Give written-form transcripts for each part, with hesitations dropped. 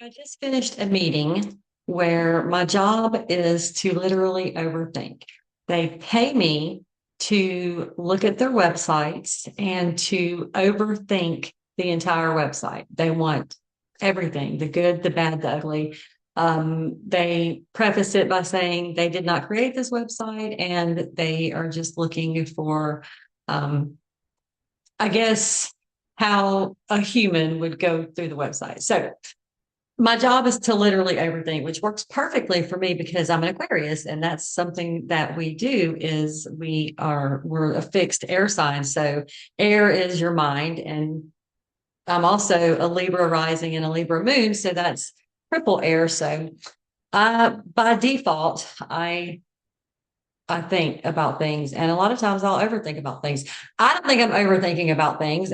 I just finished a meeting where my job is to literally overthink. They pay me to look at their websites and to overthink the entire website. They want everything, the good, the bad, the ugly. They preface it by saying they did not create this website and they are just looking for, um, I guess, how a human would go through the website. So my job is to literally overthink, which works perfectly for me because I'm an Aquarius, and that's something that we do is we're a fixed air sign. So air is your mind, and I'm also a Libra rising and a Libra moon, so that's triple air. So by default, I think about things, and a lot of times I'll overthink about things. I don't think I'm overthinking about things.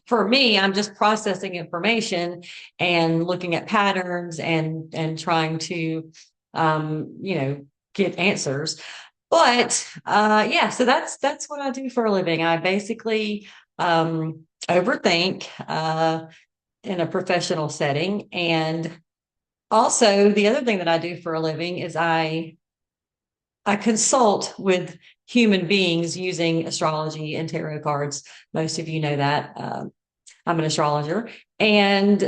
For me, I'm just processing information and looking at patterns and trying to, get answers. But yeah, so that's what I do for a living. I basically overthink in a professional setting, and also the other thing that I do for a living is I consult with human beings using astrology and tarot cards. Most of you know that. I'm an astrologer, and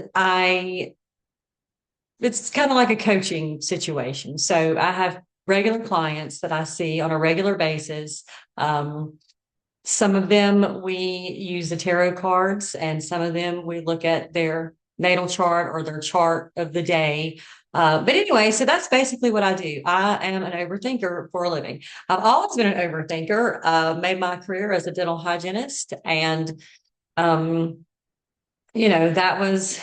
it's kind of like a coaching situation. So I have regular clients that I see on a regular basis. Some of them we use the tarot cards, and some of them we look at their natal chart or their chart of the day. But anyway, so that's basically what I do. I am an overthinker for a living. I've always been an overthinker, made my career as a dental hygienist. And, um, that was,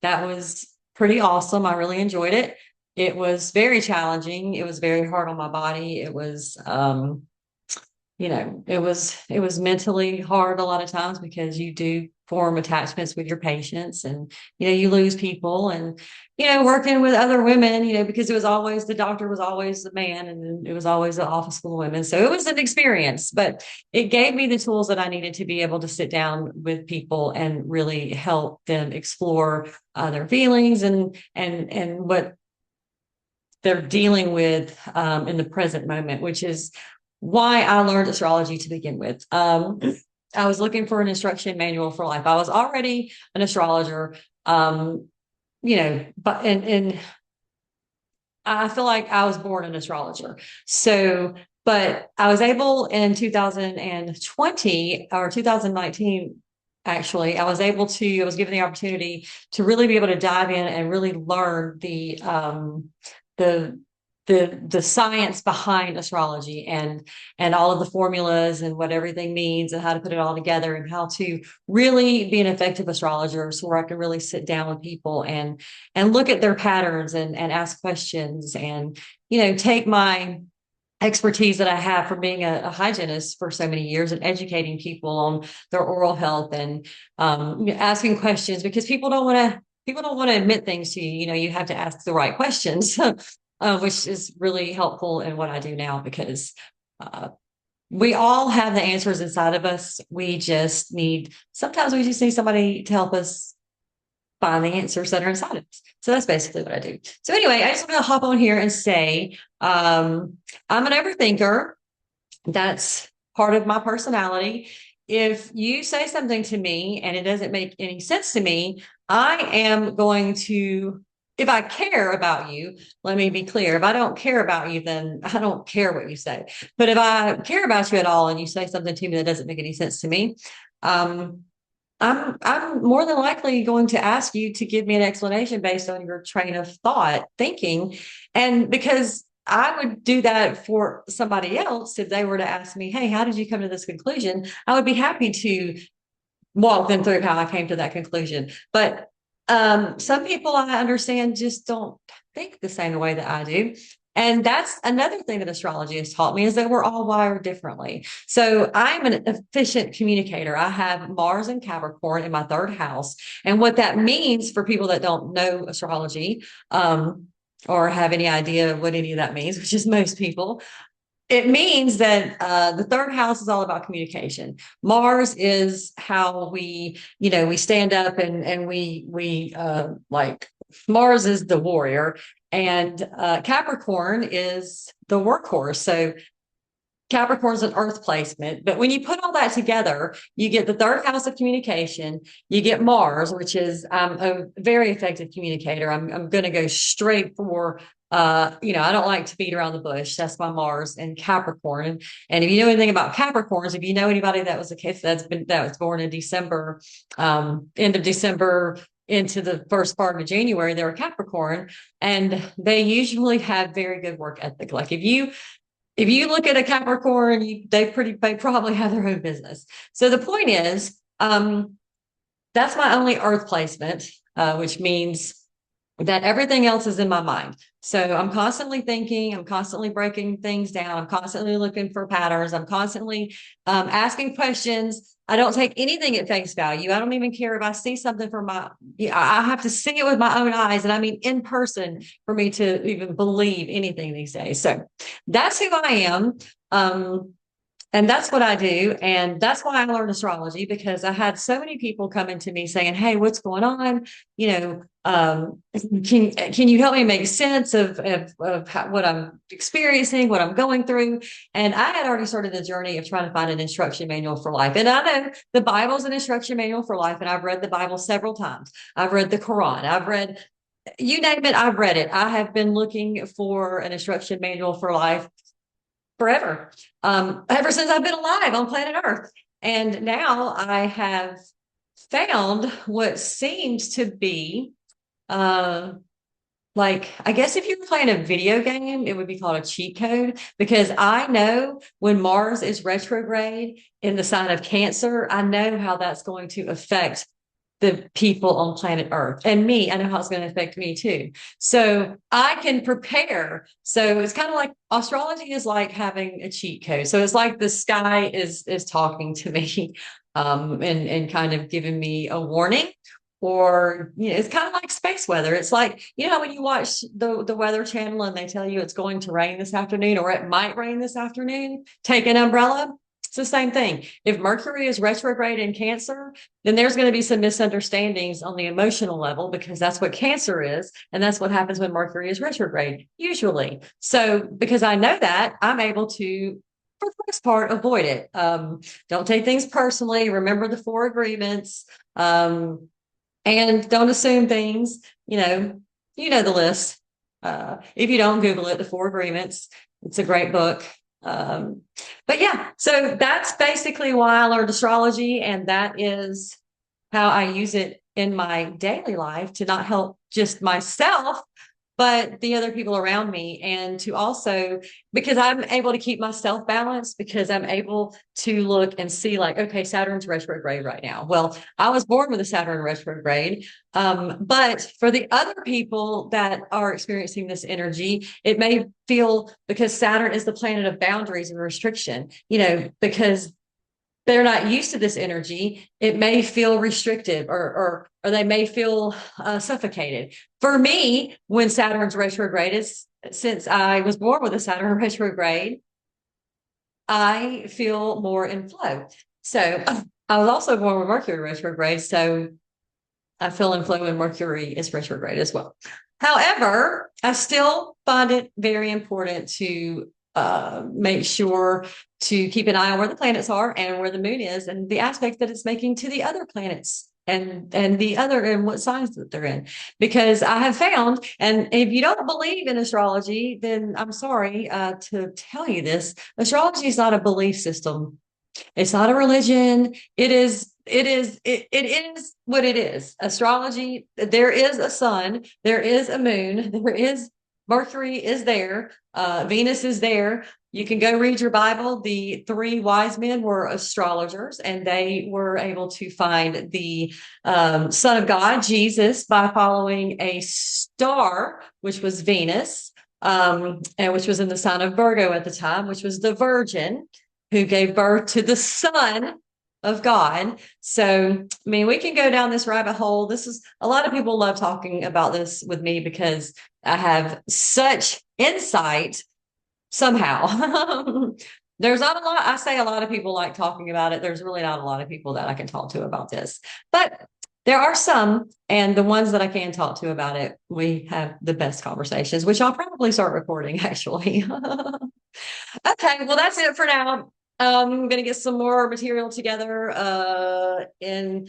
that was pretty awesome. I really enjoyed it. It was very challenging. It was very hard on my body. It was mentally hard a lot of times because you do form attachments with your patients, and you lose people, and working with other women, because it was always the doctor was always the man, and then it was always the office full of women. So it was an experience, but it gave me the tools that I needed to be able to sit down with people and really help them explore their feelings and what they're dealing with in the present moment, which is why I learned astrology to begin with. I was looking for an instruction manual for life. I was already an astrologer, but and I feel like I was born an astrologer. So, but I was able in 2020 or 2019. Actually, I was given the opportunity to really be able to dive in and really learn the the science behind astrology and all of the formulas and what everything means and how to put it all together and how to really be an effective astrologer, so where I can really sit down with people and look at their patterns and ask questions and take my expertise that I have from being a hygienist for so many years and educating people on their oral health and asking questions, because people don't want to admit things to you. You have to ask the right questions, which is really helpful in what I do now, because uh, we all have the answers inside of us. Sometimes we just need somebody to help us find the answers that are inside of us. So that's basically what I do. So anyway, I just want to hop on here and say, I'm an overthinker. That's part of my personality. If you say something to me and it doesn't make any sense to me, I am going to, if I care about you, let me be clear. If I don't care about you, then I don't care what you say. But if I care about you at all and you say something to me that doesn't make any sense to me, um, I'm more than likely going to ask you to give me an explanation based on your train of thought thinking. And because I would do that for somebody else, if they were to ask me, hey, how did you come to this conclusion? I would be happy to walk them through how I came to that conclusion. But some people I understand just don't think the same way that I do. And that's another thing that astrology has taught me, is that we're all wired differently. So I'm an efficient communicator. I have Mars and Capricorn in my third house. And what that means for people that don't know astrology, or have any idea of what any of that means, which is most people, it means that the third house is all about communication. Mars is how we stand up and we like Mars is the warrior, and Capricorn is the workhorse. So Capricorn's an earth placement, but when you put all that together, you get the third house of communication. You get Mars, which is a very effective communicator. I'm going to go straight for, I don't like to beat around the bush. That's my Mars and Capricorn. And if you know anything about Capricorns, if you know anybody that was a case that was born in December, end of December into the first part of January, they were Capricorn, and they usually have very good work ethic. Like if you look at a Capricorn, they probably have their own business. So the point is, that's my only Earth placement, which means that everything else is in my mind. So I'm constantly thinking, I'm constantly breaking things down, I'm constantly looking for patterns, I'm constantly asking questions. I don't take anything at face value. I don't even care if I see something from I have to see it with my own eyes. And I mean, in person for me to even believe anything these days. So that's who I am. And that's what I do. And that's why I learned astrology, because I had so many people coming to me saying, "Hey, what's going on? You know, can you help me make sense of what I'm experiencing, what I'm going through?" And I had already started the journey of trying to find an instruction manual for life. And I know the Bible's an instruction manual for life. And I've read the Bible several times. I've read the Quran. I've read, you name it, I've read it. I have been looking for an instruction manual for life forever, ever since I've been alive on planet Earth. And now I have found what seems to be, like, I guess if you're playing a video game, it would be called a cheat code, because I know when Mars is retrograde in the sign of Cancer, I know how that's going to affect the people on planet Earth and me. I know how it's going to affect me too. So I can prepare. So it's kind of like astrology is like having a cheat code. So it's like the sky is talking to me, and kind of giving me a warning. Or, it's kind of like space weather. It's like, when you watch the Weather Channel and they tell you it's going to rain this afternoon or it might rain this afternoon, take an umbrella. It's the same thing. If Mercury is retrograde in Cancer, then there's going to be some misunderstandings on the emotional level, because that's what Cancer is. And that's what happens when Mercury is retrograde, usually. So because I know that, I'm able to, for the most part, avoid it. Don't take things personally. Remember the four agreements. And don't assume things, the list. If you don't, Google it, the four agreements. It's a great book. But yeah, so that's basically why I learned astrology, and that is how I use it in my daily life to not help just myself, but the other people around me. And to also, because I'm able to keep myself balanced, because I'm able to look and see, like, okay, Saturn's retrograde right now. Well, I was born with a Saturn retrograde. But for the other people that are experiencing this energy, it may feel, because Saturn is the planet of boundaries and restriction, because they're not used to this energy, it may feel restrictive, or they may feel suffocated. For me, when Saturn's retrograde is, since I was born with a Saturn retrograde, I feel more in flow. So I was also born with Mercury retrograde, so I feel in flow when Mercury is retrograde as well. However, I still find it very important to make sure to keep an eye on where the planets are and where the moon is and the aspect that it's making to the other planets and what signs that they're in. Because I have found, and if you don't believe in astrology, then I'm sorry to tell you this: astrology is not a belief system. It's not a religion. It is what it is. Astrology, there is a sun, there is a moon, there is Mercury is there, Venus is there. You can go read your Bible. The three wise men were astrologers, and they were able to find the Son of God, Jesus, by following a star, which was Venus, and which was in the sign of Virgo at the time, which was the Virgin who gave birth to the Son of God. So, I mean, we can go down this rabbit hole. This is, a lot of people love talking about this with me because I have such insight somehow. There's not a lot. I say a lot of people like talking about it. There's really not a lot of people that I can talk to about this, but there are some, and the ones that I can talk to about it, we have the best conversations, which I'll probably start recording actually. Okay, well, that's it for now. I'm gonna get some more material together in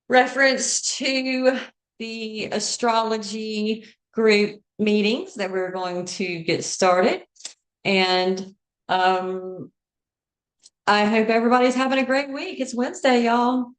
reference to the astrology group meetings that we're going to get started. And I hope everybody's having a great week. It's Wednesday, y'all.